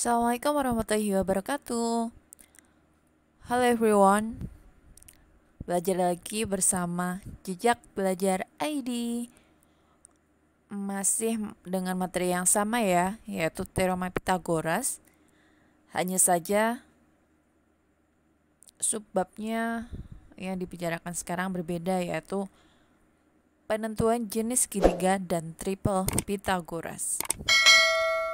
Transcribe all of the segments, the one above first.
Assalamualaikum warahmatullahi wabarakatuh. Halo everyone, belajar lagi bersama Jejak Belajar ID. Masih dengan materi yang sama ya, yaitu Teorema Pitagoras. Hanya saja subbabnya yang dibicarakan sekarang berbeda, yaitu penentuan jenis segitiga dan triple Pitagoras.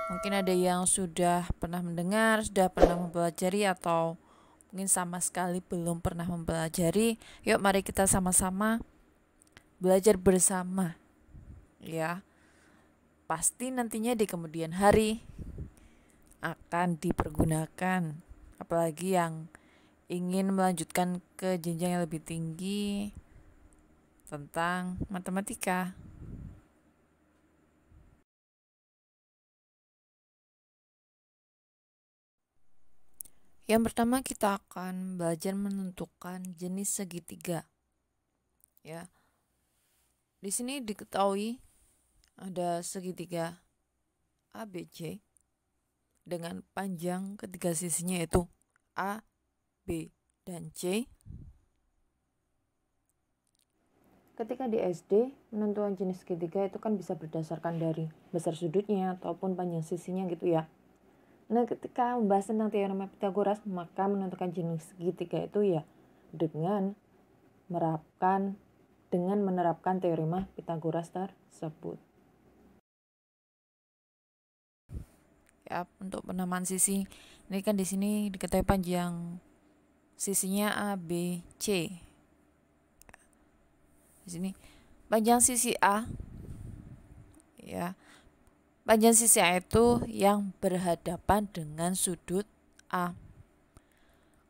Mungkin ada yang sudah pernah mendengar, sudah pernah mempelajari, atau mungkin sama sekali belum pernah mempelajari. Yuk mari kita sama-sama belajar bersama ya. Pasti nantinya di kemudian hari akan dipergunakan, apalagi yang ingin melanjutkan ke jenjang yang lebih tinggi tentang matematika. Yang pertama kita akan belajar menentukan jenis segitiga. Ya. Di sini diketahui ada segitiga ABC dengan panjang ketiga sisinya yaitu A, B, dan C. Ketika di SD, penentuan jenis segitiga itu kan bisa berdasarkan dari besar sudutnya ataupun panjang sisinya gitu ya. Nah, ketika membahas tentang teorema Pitagoras, maka menentukan jenis segitiga itu ya dengan menerapkan teorema Pitagoras tersebut. Ya, untuk penamaan sisi, ini kan di sini diketahui panjang sisinya A, B, C. Di sini panjang sisi A, ya, panjang sisi A itu yang berhadapan dengan sudut A.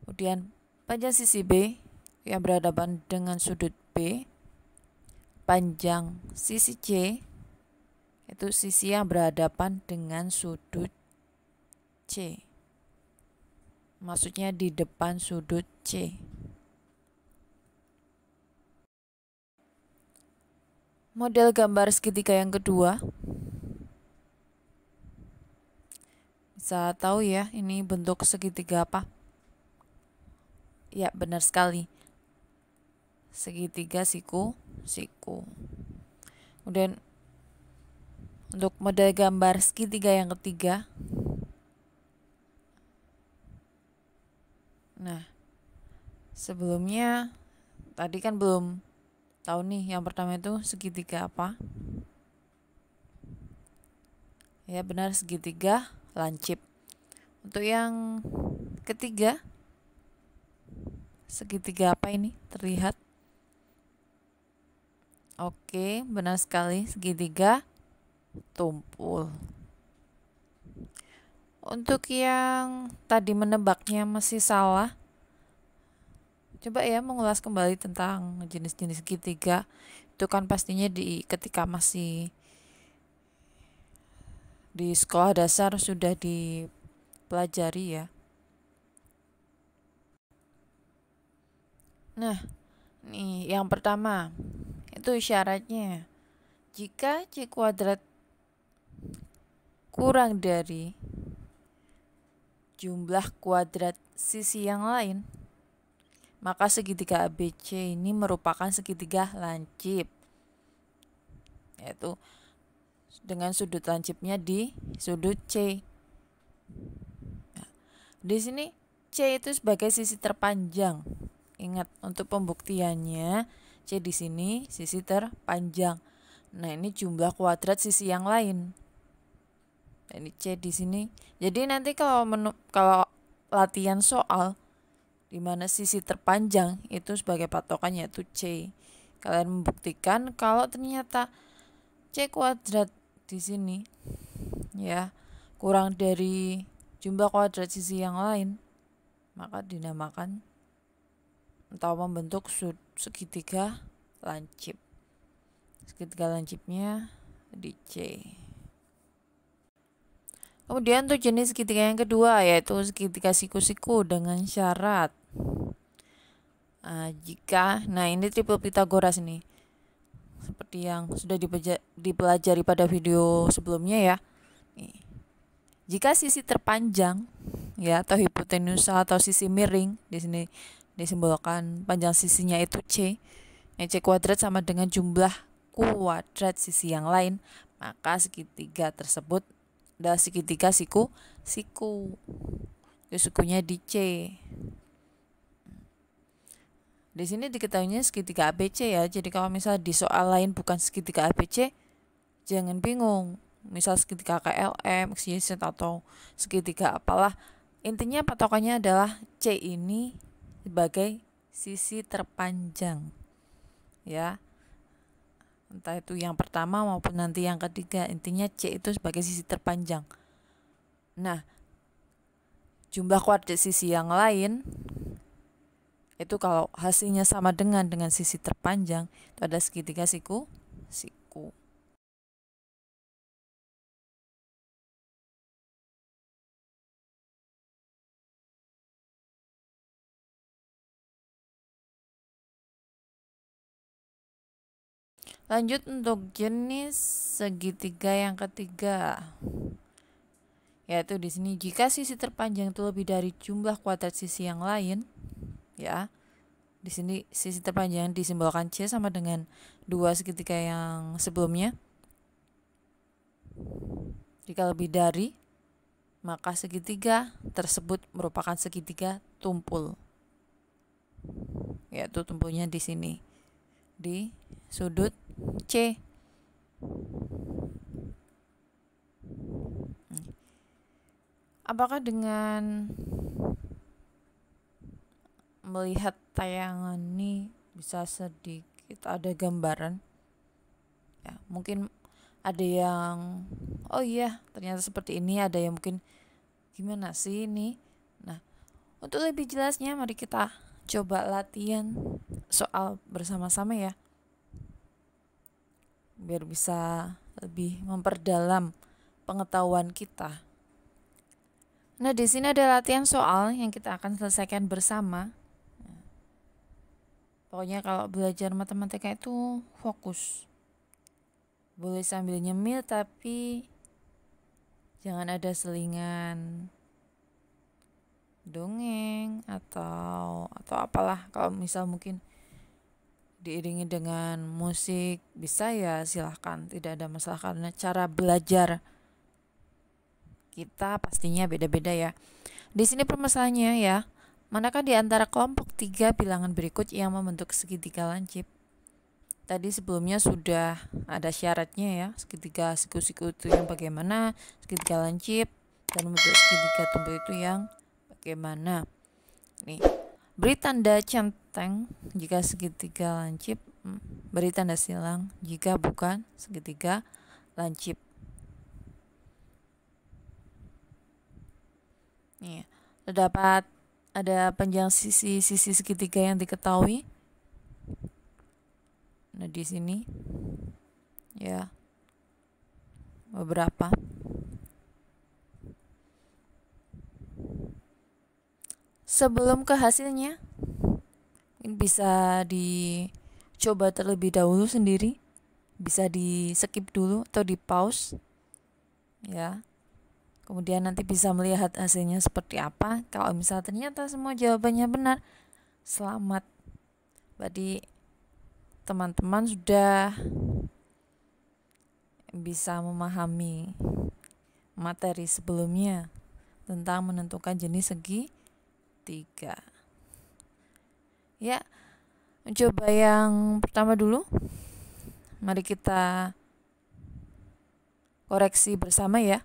Kemudian panjang sisi B yang berhadapan dengan sudut B. Panjang sisi C itu sisi yang berhadapan dengan sudut C. Maksudnya di depan sudut C. Model gambar segitiga yang kedua. Bisa tahu ya, ini bentuk segitiga apa? Ya, benar sekali. Segitiga siku. Kemudian untuk model gambar segitiga yang ketiga. Nah, sebelumnya tadi kan belum tahu nih, yang pertama itu segitiga apa? Ya, benar, segitiga lancip. Untuk yang ketiga, segitiga apa ini? Terlihat? Oke, benar sekali, segitiga tumpul. Untuk yang tadi menebaknya masih salah, coba ya mengulas kembali tentang jenis-jenis segitiga. Itu kan pastinya ketika masih di sekolah dasar sudah dipelajari ya. Nah, nih yang pertama itu syaratnya. Jika C kuadrat kurang dari jumlah kuadrat sisi yang lain, maka segitiga ABC ini merupakan segitiga lancip, yaitu dengan sudut lancipnya di sudut C. Nah, di sini C itu sebagai sisi terpanjang. Ingat, untuk pembuktiannya C di sini sisi terpanjang. Nah, ini jumlah kuadrat sisi yang lain. Ini C di sini. Jadi nanti kalau latihan soal di mana sisi terpanjang itu sebagai patokannya yaitu C. Kalian membuktikan kalau ternyata C kuadrat di sini ya kurang dari jumlah kuadrat sisi yang lain, maka dinamakan atau membentuk segitiga lancip. Segitiga lancipnya di C. Kemudian untuk jenis segitiga yang kedua yaitu segitiga siku-siku dengan syarat nah ini triple Pitagoras ini, seperti yang sudah dipelajari pada video sebelumnya ya. Nih. Jika sisi terpanjang ya atau hipotenusa atau sisi miring, di sini disimbolkan panjang sisinya itu C. C kuadrat sama dengan jumlah kuadrat sisi yang lain, maka segitiga tersebut adalah segitiga siku. Sikunya di C. Di sini diketahuinya segitiga ABC ya. Jadi kalau misalnya di soal lain bukan segitiga ABC, jangan bingung. Misal segitiga KLM, XYZ atau segitiga apalah. Intinya patokannya adalah C ini sebagai sisi terpanjang. Ya. Entah itu yang pertama maupun nanti yang ketiga, intinya C itu sebagai sisi terpanjang. Nah, jumlah kuadrat sisi yang lain itu kalau hasilnya sama dengan sisi terpanjang, itu ada segitiga siku. Lanjut untuk jenis segitiga yang ketiga, yaitu di sini jika sisi terpanjang itu lebih dari jumlah kuadrat sisi yang lain, ya. Di sini sisi terpanjang disimbolkan C sama dengan 2 segitiga yang sebelumnya. Jika lebih dari, maka segitiga tersebut merupakan segitiga tumpul. Yaitu tumpulnya di sini, di sudut C. Apakah dengan melihat tayangan ini bisa sedikit ada gambaran? Ya, mungkin ada yang oh iya ternyata seperti ini, ada yang mungkin gimana sih ini. Nah, untuk lebih jelasnya mari kita coba latihan soal bersama-sama ya, biar bisa lebih memperdalam pengetahuan kita. Nah, di sini ada latihan soal yang kita akan selesaikan bersama. Pokoknya kalau belajar matematika itu fokus. Boleh sambil nyemil tapi jangan ada selingan dongeng atau apalah. Kalau misal mungkin diiringi dengan musik bisa ya silahkan, tidak ada masalah karena cara belajar kita pastinya beda-beda ya. Di sini permasalahannya ya, manakah di antara kelompok 3 bilangan berikut yang membentuk segitiga lancip? Tadi sebelumnya sudah ada syaratnya ya, segitiga siku-siku itu yang bagaimana, segitiga lancip, dan membentuk segitiga tumpul itu yang bagaimana. Nih, beri tanda centang jika segitiga lancip, beri tanda silang jika bukan segitiga lancip. Nih, terdapat ada panjang sisi segitiga yang diketahui. Nah, di sini ya beberapa. Sebelum ke hasilnya, bisa dicoba terlebih dahulu sendiri, bisa di skip dulu atau di pause ya. Kemudian nanti bisa melihat hasilnya seperti apa. Kalau misalnya ternyata semua jawabannya benar, selamat. Berarti teman-teman sudah bisa memahami materi sebelumnya tentang menentukan jenis segitiga. Ya, coba yang pertama dulu. Mari kita koreksi bersama ya.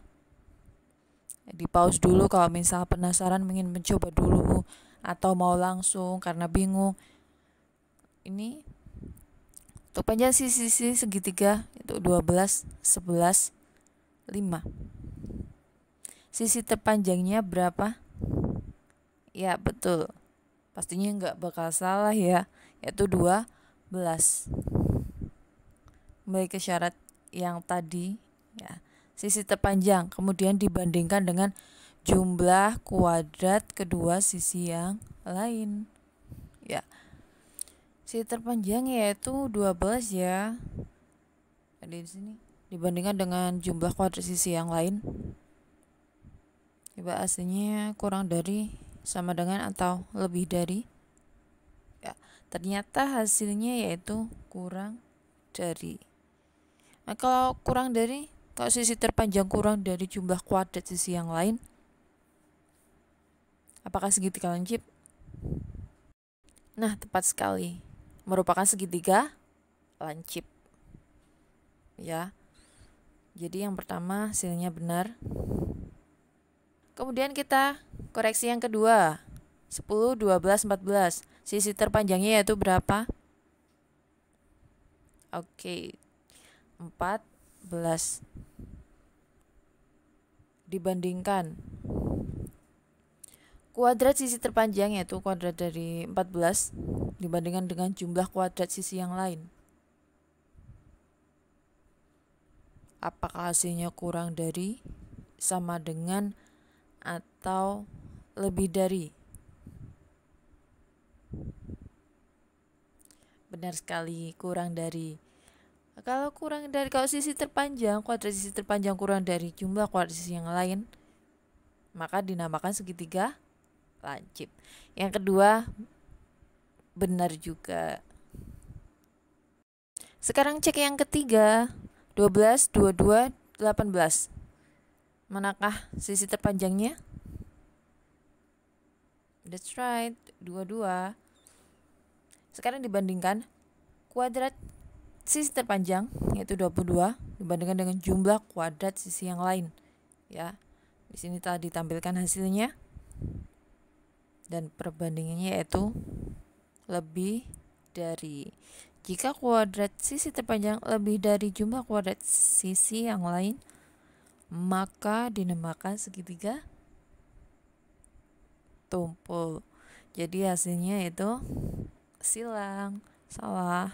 Di pause dulu kalau misal penasaran, ingin mencoba dulu atau mau langsung karena bingung. Ini untuk panjang sisi segitiga itu 12, 11, 5. Sisi terpanjangnya berapa? Ya betul, pastinya nggak bakal salah ya, yaitu 12. Kembali ke syarat yang tadi ya, sisi terpanjang kemudian dibandingkan dengan jumlah kuadrat kedua sisi yang lain ya. Sisi terpanjang yaitu 12 ya. Jadi di sini dibandingkan dengan jumlah kuadrat sisi yang lain. Coba hasilnya kurang dari, sama dengan, atau lebih dari. Ya, ternyata hasilnya yaitu kurang dari. Nah, kalau kurang dari, kalau sisi terpanjang kurang dari jumlah kuadrat sisi yang lain, apakah segitiga lancip? Nah, tepat sekali. Merupakan segitiga lancip. Ya. Jadi yang pertama hasilnya benar. Kemudian kita koreksi yang kedua. 10, 12, 14. Sisi terpanjangnya yaitu berapa? Oke. 14. Dibandingkan kuadrat sisi terpanjang yaitu kuadrat dari 14 dibandingkan dengan jumlah kuadrat sisi yang lain. Apakah hasilnya kurang dari, sama dengan, atau lebih dari? Benar sekali, kurang dari. Kalau kurang dari, kalau sisi terpanjang, kuadrat sisi terpanjang kurang dari jumlah kuadrat sisi yang lain, maka dinamakan segitiga lancip. Yang kedua benar juga. Sekarang cek yang ketiga. 12, 22, 18. Manakah sisi terpanjangnya? That's right, 22. Sekarang dibandingkan kuadrat sisi terpanjang yaitu 22 dibandingkan dengan jumlah kuadrat sisi yang lain. Ya. Di sini telah ditampilkan hasilnya. Dan perbandingannya yaitu lebih dari. Jika kuadrat sisi terpanjang lebih dari jumlah kuadrat sisi yang lain, maka dinamakan segitiga tumpul. Jadi hasilnya itu silang, salah.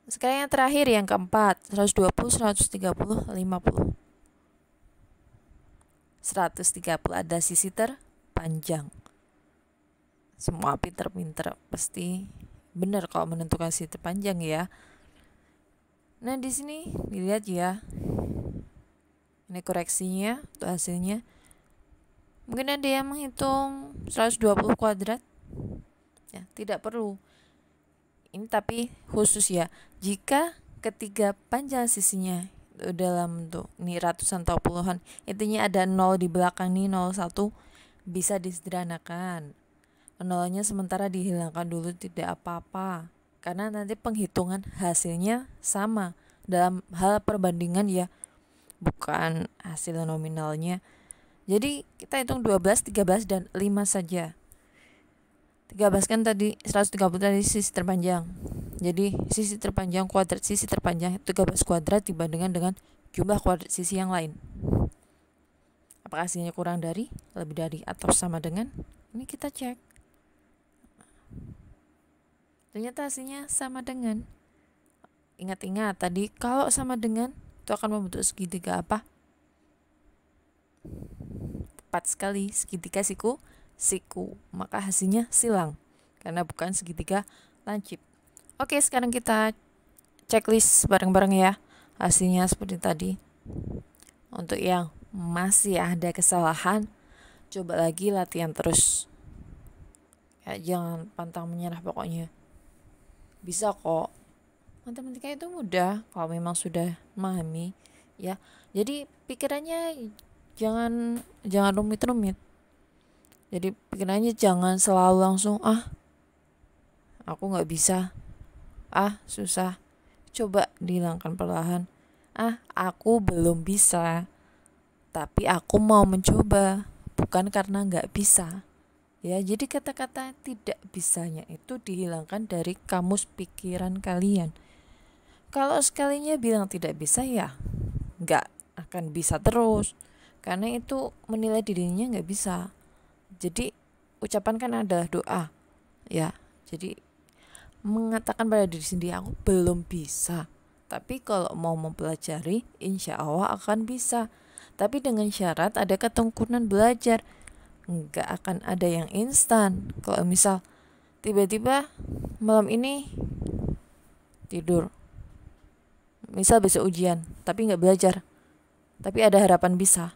Sekarang yang terakhir, yang keempat, 120, 130, 50. 130 ada sisi terpanjang. Semua pinter-pinter pasti benar kalau menentukan sisi terpanjang ya. Nah, di sini dilihat ya. Ini koreksinya untuk hasilnya. Mungkin ada yang menghitung 120 kuadrat. Ya, tidak perlu. Ini tapi khusus ya. Jika ketiga panjang sisinya dalam bentuk ini ratusan atau puluhan, intinya ada 0 di belakang nih, 01, bisa disederhanakan. Nolnya sementara dihilangkan dulu, tidak apa-apa, karena nanti penghitungan hasilnya sama dalam hal perbandingan ya, bukan hasil nominalnya. Jadi kita hitung 12, 13, dan 5 saja. 13 kan tadi 130 tadi sisi terpanjang. Jadi sisi terpanjang, kuadrat sisi terpanjang 13 kuadrat dibandingkan dengan jumlah kuadrat sisi yang lain. Apakah hasilnya kurang dari, lebih dari, atau sama dengan? Ini kita cek. Ternyata hasilnya sama dengan. Ingat-ingat tadi kalau sama dengan itu akan membentuk segitiga apa? Tepat sekali, segitiga siku. Maka hasilnya silang karena bukan segitiga lancip. Oke, sekarang kita checklist bareng-bareng ya. Hasilnya seperti tadi. Untuk yang masih ada kesalahan, coba lagi latihan terus. Ya, jangan pantang menyerah pokoknya. Bisa kok. Matematika itu mudah kalau memang sudah memahami ya. Jadi pikirannya jangan rumit-rumit. Jadi pikirannya jangan selalu langsung aku nggak bisa, susah. Coba dihilangkan perlahan. Aku belum bisa, tapi aku mau mencoba, bukan karena nggak bisa. Ya, jadi kata-kata tidak bisanya itu dihilangkan dari kamus pikiran kalian. Kalau sekalinya bilang tidak bisa ya nggak akan bisa terus, karena itu menilai dirinya nggak bisa. Jadi ucapan kan adalah doa ya. Jadi mengatakan pada diri sendiri aku belum bisa, tapi kalau mau mempelajari insya Allah akan bisa. Tapi dengan syarat ada ketekunan belajar. Nggak akan ada yang instan. Kalau misal tiba-tiba malam ini tidur, misal besok ujian tapi nggak belajar, tapi ada harapan bisa,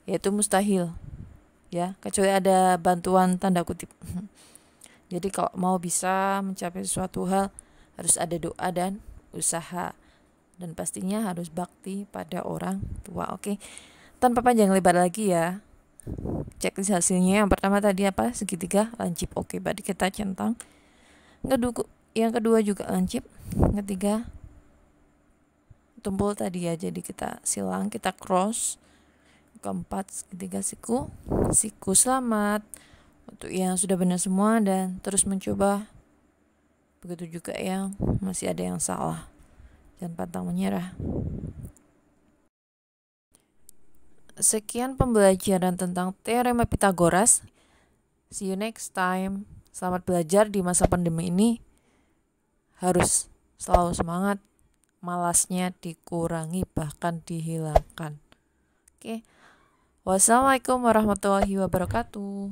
yaitu mustahil ya, kecuali ada bantuan tanda kutip. Jadi kalau mau bisa mencapai suatu hal harus ada doa dan usaha, dan pastinya harus bakti pada orang tua. Oke, tanpa panjang lebar lagi ya, checklist hasilnya. Yang pertama tadi apa? Segitiga lancip. Oke, berarti kita centang. Yang kedua juga lancip. Ketiga tumpul tadi ya, jadi kita silang, kita cross. Keempat segitiga siku. Selamat untuk yang sudah benar semua dan terus mencoba. Begitu juga yang masih ada yang salah, jangan pantang menyerah. Sekian pembelajaran tentang teorema Pitagoras. See you next time. Selamat belajar di masa pandemi ini. Harus selalu semangat, malasnya dikurangi bahkan dihilangkan. Oke. Wassalamualaikum warahmatullahi wabarakatuh.